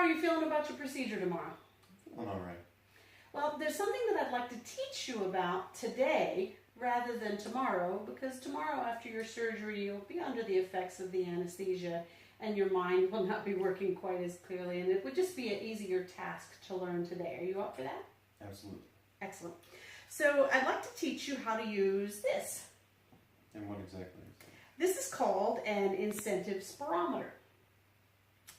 are you feeling about your procedure tomorrow? Feeling all right. Well, there's something that I'd like to teach you about today rather than tomorrow, because tomorrow after your surgery, you'll be under the effects of the anesthesia and your mind will not be working quite as clearly, and it would just be an easier task to learn today. Are you up for that? Absolutely. Excellent. So I'd like to teach you how to use this. And what exactly is that? This is called an incentive spirometer.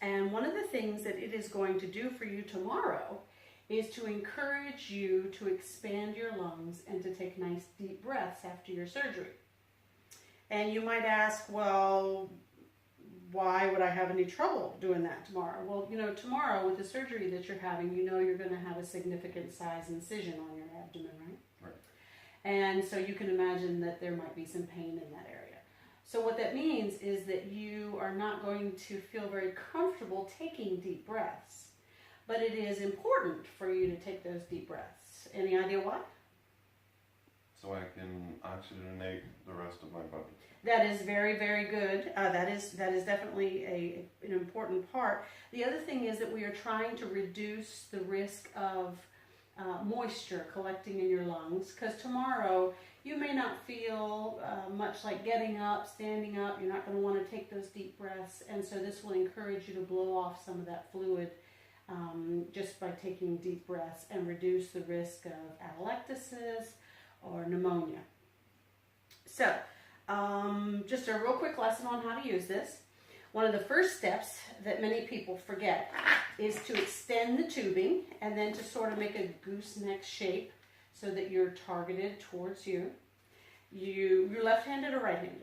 And one of the things that it is going to do for you tomorrow is to encourage you to expand your lungs and to take nice deep breaths after your surgery. And you might ask, well, why would I have any trouble doing that tomorrow? Well, you know, tomorrow with the surgery that you're having, you know you're going to have a significant size incision on your abdomen, right? Right. And so you can imagine that there might be some pain in that area. So what that means is that you are not going to feel very comfortable taking deep breaths. But it is important for you to take those deep breaths. Any idea why? So I can oxygenate the rest of my body. That is very, very good. That is definitely an important part. The other thing is that we are trying to reduce the risk of moisture collecting in your lungs, because tomorrow you may not feel much like getting up, standing up. You're not going to want to take those deep breaths, and so this will encourage you to blow off some of that fluid just by taking deep breaths and reduce the risk of atelectasis or pneumonia. So, just a real quick lesson on how to use this. One of the first steps that many people forget is to extend the tubing and then to sort of make a gooseneck shape so that you're targeted towards you. You're left-handed or right-handed?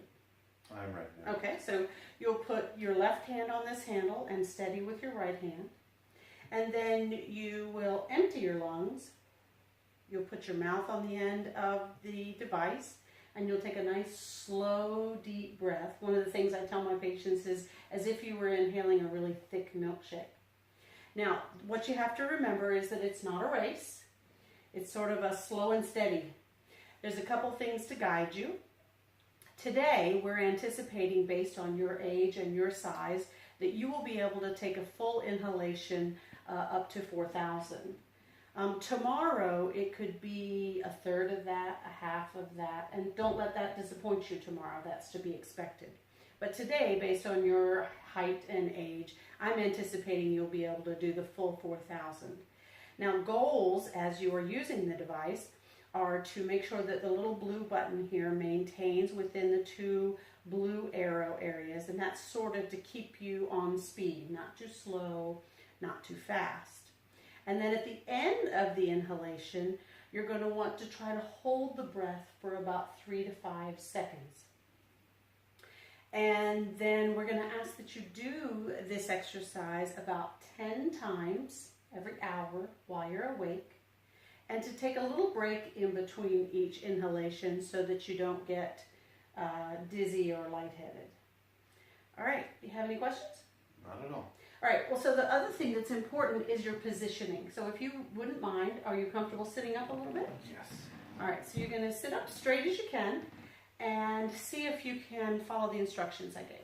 I'm right-handed. Okay, so you'll put your left hand on this handle and steady with your right hand. And then you will empty your lungs. You'll put your mouth on the end of the device, and you'll take a nice, slow, deep breath. One of the things I tell my patients is as if you were inhaling a really thick milkshake. Now, what you have to remember is that it's not a race. It's sort of a slow and steady. There's a couple things to guide you. Today, we're anticipating, based on your age and your size, that you will be able to take a full inhalation up to 4,000. Tomorrow, it could be a third of that, a half of that, and don't let that disappoint you tomorrow. That's to be expected. But today, based on your height and age, I'm anticipating you'll be able to do the full 4,000. Now, goals as you are using the device are to make sure that the little blue button here maintains within the two blue arrow areas, and that's sort of to keep you on speed, not too slow, not too fast. And then at the end of the inhalation, you're going to want to try to hold the breath for about 3 to 5 seconds. And then we're going to ask that you do this exercise about 10 times every hour while you're awake, and to take a little break in between each inhalation so that you don't get dizzy or lightheaded. All right, do you have any questions? Not at all. All right, well, so the other thing that's important is your positioning. So if you wouldn't mind, are you comfortable sitting up a little bit? Yes. All right, so you're going to sit up straight as you can and see if you can follow the instructions I gave.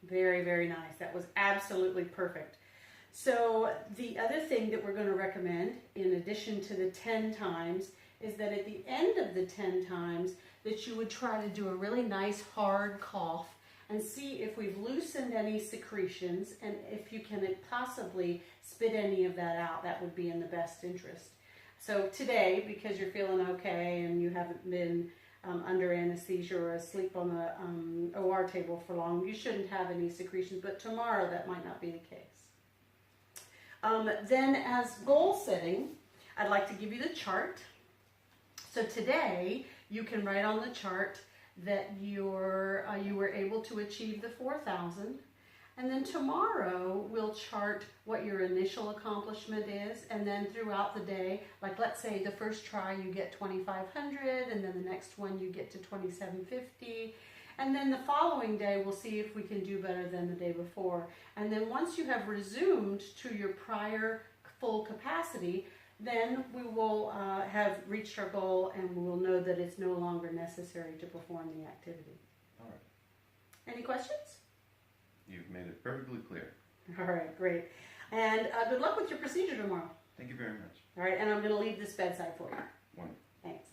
Very, very nice. That was absolutely perfect. So the other thing that we're going to recommend, in addition to the 10 times, is that at the end of the 10 times, that you would try to do a really nice hard cough and see if we've loosened any secretions, and if you can possibly spit any of that out. That would be in the best interest. So today, because you're feeling okay and you haven't been under anesthesia or asleep on the OR table for long, you shouldn't have any secretions, but tomorrow that might not be the case. Then as goal setting, I'd like to give you the chart. So today you can write on the chart that you were able to achieve the 4,000, And then tomorrow we'll chart what your initial accomplishment is, and then throughout the day, like let's say the first try you get 2,500, and then the next one you get to 2,750, and then the following day we'll see if we can do better than the day before. And then once you have resumed to your prior full capacity, then we will have reached our goal, and we will know that it's no longer necessary to perform the activity. All right. Any questions? You've made it perfectly clear. All right, great. And good luck with your procedure tomorrow. Thank you very much. All right, and I'm going to leave this bedside for you. Wonderful. Thanks.